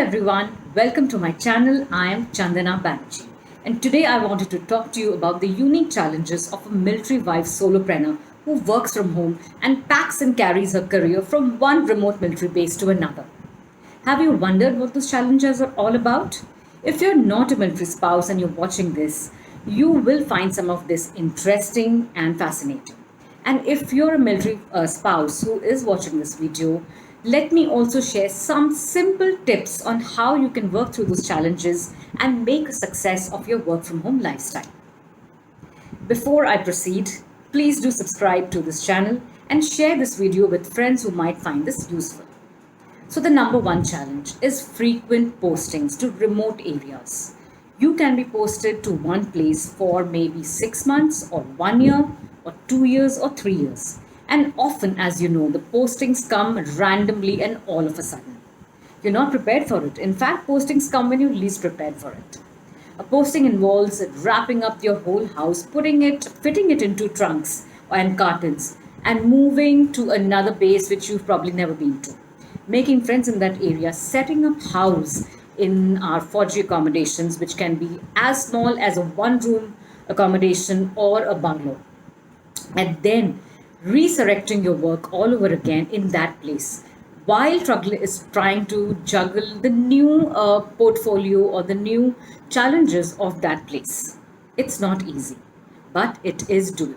everyone, welcome to my channel. I am Chandana Banerjee, and today I wanted to talk to you about the unique challenges of a military wife solopreneur who works from home and packs and carries her career from one remote military base to another. Have you wondered what those challenges are all about? If you're not a military spouse and you're watching this, you will find some of this interesting and fascinating. And if you're a military spouse who is watching this video, let me also share some simple tips on how you can work through those challenges and make a success of your work from home lifestyle. Before I proceed, please do subscribe to this channel and share this video with friends who might find this useful. So, the number one challenge is frequent postings to remote areas. You can be posted to one place for maybe 6 months or 1 year or 2 years or 3 years. And often, as you know, the postings come randomly and all of a sudden. You're not prepared for it. In fact, postings come when you're least prepared for it. A posting involves wrapping up your whole house, fitting it into trunks and cartons, and moving to another base which you've probably never been to. Making friends in that area, setting up house in our 4G accommodations, which can be as small as a one room accommodation or a bungalow, and then resurrecting your work all over again in that place while is trying to juggle the new portfolio or the new challenges of that place. It's not easy, but it is doable.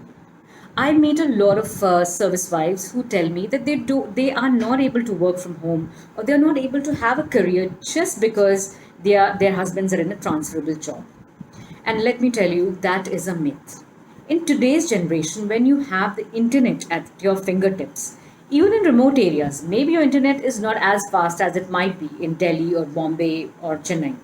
I meet a lot of service wives who tell me that they are not able to work from home or they are not able to have a career just because their husbands are in a transferable job. And let me tell you, that is a myth. In today's generation, when you have the internet at your fingertips, even in remote areas, maybe your internet is not as fast as it might be in Delhi or Bombay or Chennai.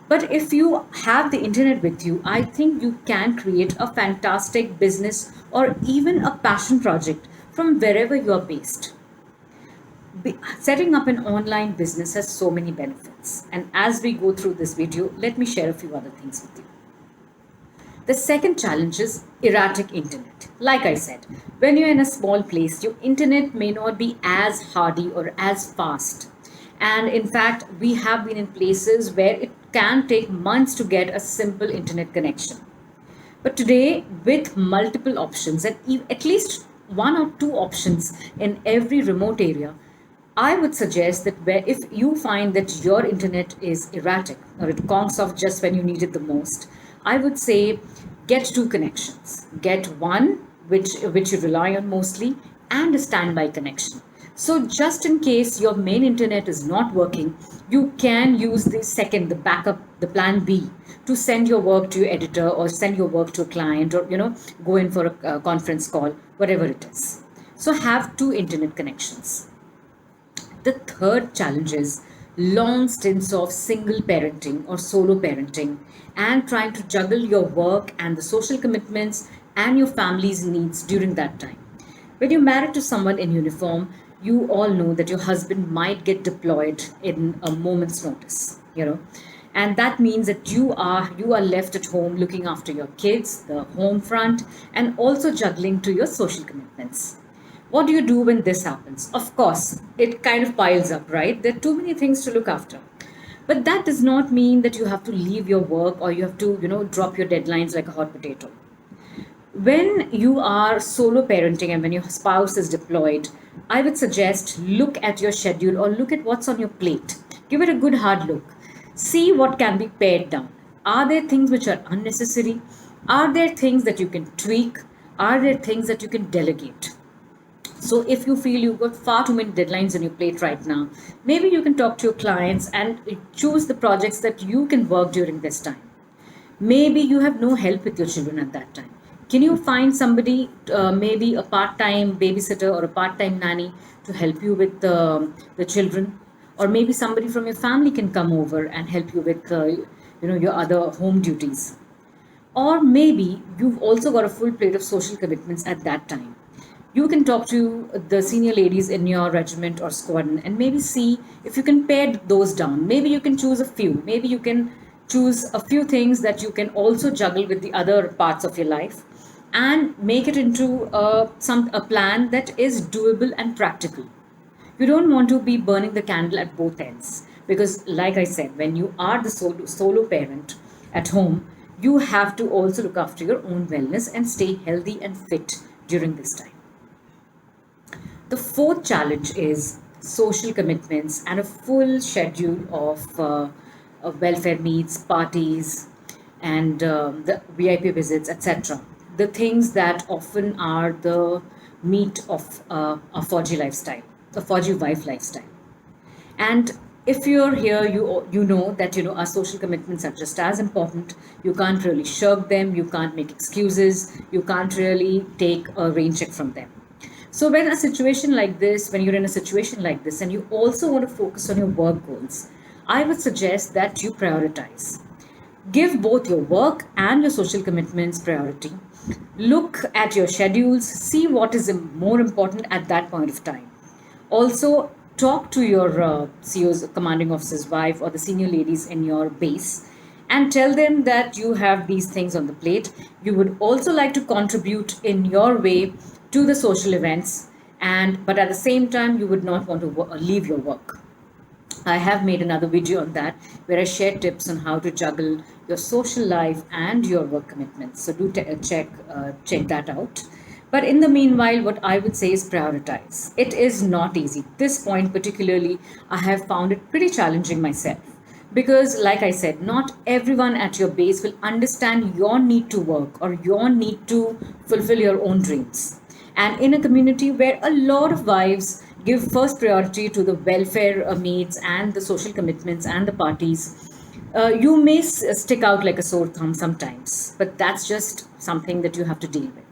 But if you have the internet with you, I think you can create a fantastic business or even a passion project from wherever you are based. Setting up an online business has so many benefits. And as we go through this video, let me share a few other things with you. The second challenge is erratic internet. Like I said, when you're in a small place, your internet may not be as hardy or as fast. And in fact, we have been in places where it can take months to get a simple internet connection. But today, with multiple options and at least one or two options in every remote area, I would suggest that if you find that your internet is erratic or it conks off just when you need it the most, I would say get two connections. Get one, which you rely on mostly, and a standby connection. So just in case your main internet is not working, you can use the backup, the plan B, to send your work to your editor or send your work to a client or, go in for a conference call, whatever it is. So have two internet connections. The third challenge is long stints of single parenting or solo parenting and trying to juggle your work and the social commitments and your family's needs during that time. When you're married to someone in uniform, you all know that your husband might get deployed in a moment's notice. And that means that you are left at home looking after your kids, the home front, and also juggling to your social commitments. What do you do when this happens? Of course, it kind of piles up, right? There are too many things to look after. But that does not mean that you have to leave your work or you have to, drop your deadlines like a hot potato. When you are solo parenting and when your spouse is deployed, I would suggest look at your schedule or look at what's on your plate. Give it a good hard look. See what can be pared down. Are there things which are unnecessary? Are there things that you can tweak? Are there things that you can delegate? So if you feel you've got far too many deadlines on your plate right now, maybe you can talk to your clients and choose the projects that you can work during this time. Maybe you have no help with your children at that time. Can you find somebody, maybe a part-time babysitter or a part-time nanny to help you with the children? Or maybe somebody from your family can come over and help you with, your other home duties. Or maybe you've also got a full plate of social commitments at that time. You can talk to the senior ladies in your regiment or squadron and maybe see if you can pare those down. Maybe you can choose a few. Maybe you can choose a few things that you can also juggle with the other parts of your life and make it into a plan that is doable and practical. You don't want to be burning the candle at both ends Because, like I said, when you are the solo parent at home, you have to also look after your own wellness and stay healthy and fit during this time. The fourth challenge is social commitments and a full schedule of welfare meets, parties, and the VIP visits, etc. The things that often are the meat of a 4G lifestyle, a 4G wife lifestyle. And if you're here, you know that our social commitments are just as important. You can't really shirk them. You can't make excuses. You can't really take a rain check from them. So when you're in a situation like this, and you also want to focus on your work goals, I would suggest that you prioritize. Give both your work and your social commitments priority. Look at your schedules, see what is more important at that point of time. Also, talk to your CO's, commanding officer's wife, or the senior ladies in your base, and tell them that you have these things on the plate. You would also like to contribute in your way to the social events, and but at the same time, you would not want to leave your work. I have made another video on that where I share tips on how to juggle your social life and your work commitments. So do check that out. But in the meanwhile, what I would say is prioritize. It is not easy. This point particularly, I have found it pretty challenging myself. Because, like I said, not everyone at your base will understand your need to work or your need to fulfill your own dreams. And in a community where a lot of wives give first priority to the welfare needs and the social commitments and the parties, you may stick out like a sore thumb sometimes, but that's just something that you have to deal with.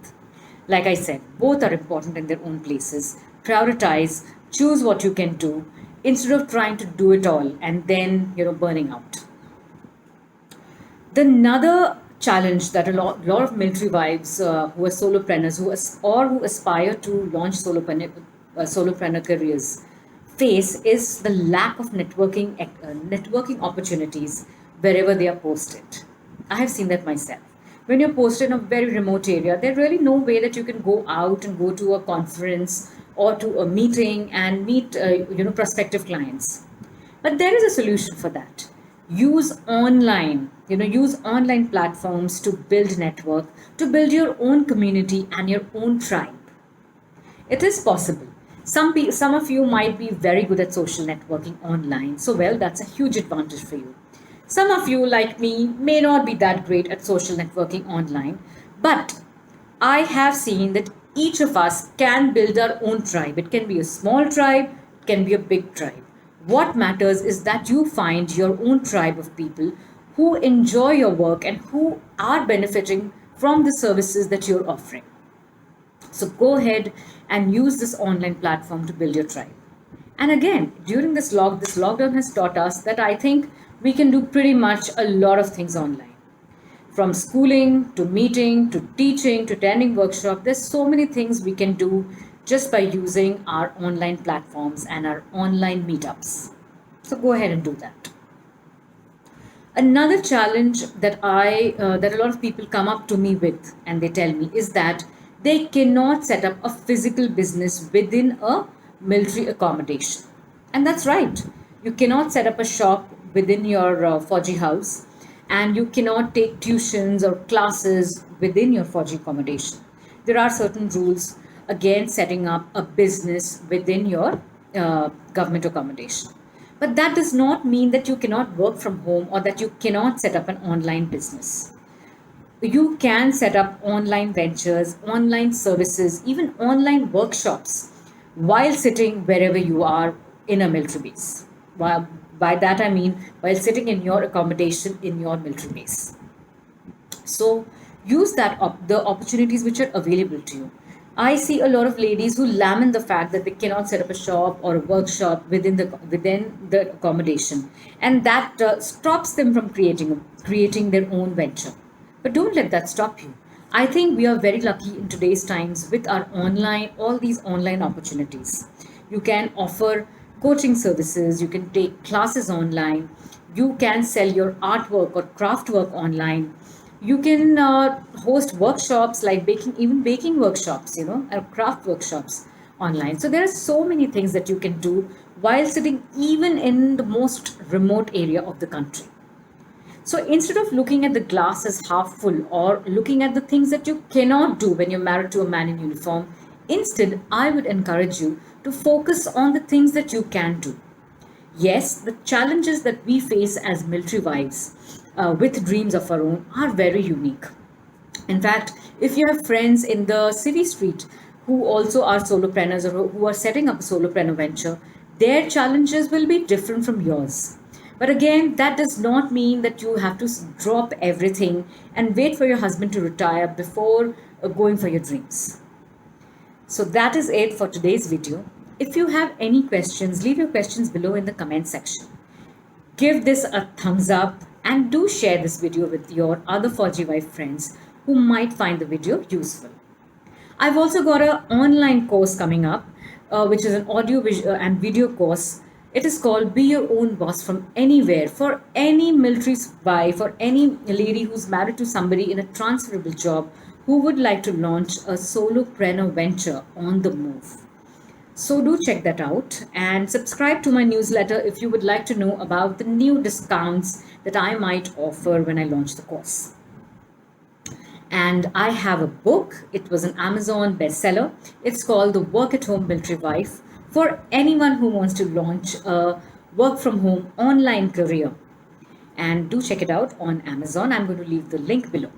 Like I said, both are important in their own places. Prioritize, choose what you can do instead of trying to do it all and then burning out. The another challenge that lot of military wives who are solopreneurs who aspire to launch solopreneur careers face is the lack of networking opportunities wherever they are posted. I have seen that myself. When you're posted in a very remote area, there's really no way that you can go out and go to a conference or to a meeting and meet prospective clients. But there is a solution for that. Use online platforms to build network, to build your own community and your own tribe. It is possible. Some of you might be very good at social networking online, so well, that's a huge advantage for you. Some of you, like me, may not be that great at social networking online, but I have seen that each of us can build our own tribe. It can be a small tribe, it can be a big tribe. What matters is that you find your own tribe of people who enjoy your work and who are benefiting from the services that you're offering. So go ahead and use this online platform to build your tribe. And again, during this lockdown has taught us that I think we can do pretty much a lot of things online. From schooling to meeting to teaching to attending workshop, there's so many things we can do just by using our online platforms and our online meetups. So go ahead and do that. Another challenge that that a lot of people come up to me with and they tell me is that they cannot set up a physical business within a military accommodation. And that's right. You cannot set up a shop within your 4G house, and you cannot take tuitions or classes within your 4G accommodation. There are certain rules against setting up a business within your government accommodation. But that does not mean that you cannot work from home or that you cannot set up an online business. You can set up online ventures, online services, even online workshops while sitting wherever you are in a military base. By that I mean while sitting in your accommodation in your military base. So use the opportunities which are available to you. I see a lot of ladies who lament the fact that they cannot set up a shop or a workshop within the accommodation, and that stops them from creating their own venture. But don't let that stop you. I think we are very lucky in today's times with all these online opportunities. You can offer coaching services, you can take classes online, you can sell your artwork or craft work online. You can host workshops like baking workshops, or craft workshops online. So there are so many things that you can do while sitting even in the most remote area of the country. So instead of looking at the glass as half full or looking at the things that you cannot do when you're married to a man in uniform, instead, I would encourage you to focus on the things that you can do. Yes, the challenges that we face as military wives with dreams of our own are very unique. In fact, if you have friends in the city street who also are solopreneurs or who are setting up a solopreneur venture, their challenges will be different from yours. But again, that does not mean that you have to drop everything and wait for your husband to retire before going for your dreams. So that is it for today's video. If you have any questions, leave your questions below in the comment section. Give this a thumbs up and do share this video with your other 4G wife friends who might find the video useful. I've also got an online course coming up, which is an audio and video course. It is called Be Your Own Boss from Anywhere for any military wife or any lady who's married to somebody in a transferable job who would like to launch a solopreneur venture on the move. So do check that out and subscribe to my newsletter if you would like to know about the new discounts that I might offer when I launch the course. And I have a book. It was an Amazon bestseller. It's called The Work at Home Military Wife for anyone who wants to launch a work from home online career. And do check it out on Amazon. I'm going to leave the link below.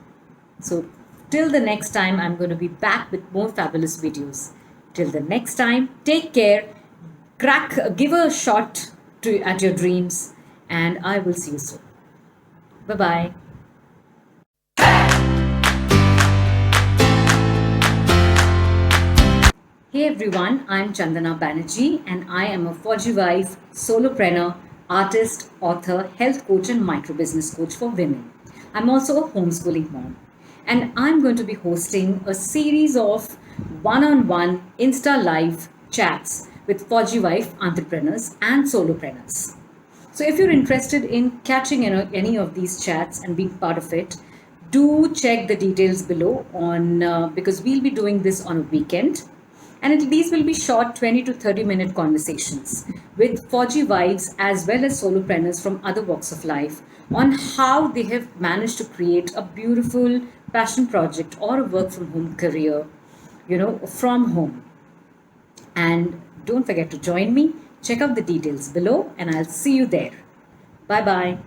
So till the next time, I'm going to be back with more fabulous videos. Till the next time, take care, give a shot at your dreams, and I will see you soon. Bye-bye. Hey everyone, I'm Chandana Banerjee and I am a 4G wife, solopreneur, artist, author, health coach and micro business coach for women. I'm also a homeschooling mom and I'm going to be hosting a series of one-on-one Insta Live chats with 4G wife entrepreneurs and solopreneurs. So if you're interested in catching any of these chats and being part of it, do check the details below on because we'll be doing this on a weekend. And these will be short 20 to 30 minute conversations with 4G wives as well as solopreneurs from other walks of life on how they have managed to create a beautiful passion project or a work from home career, from home. And don't forget to join me. Check out the details below and I'll see you there. Bye bye.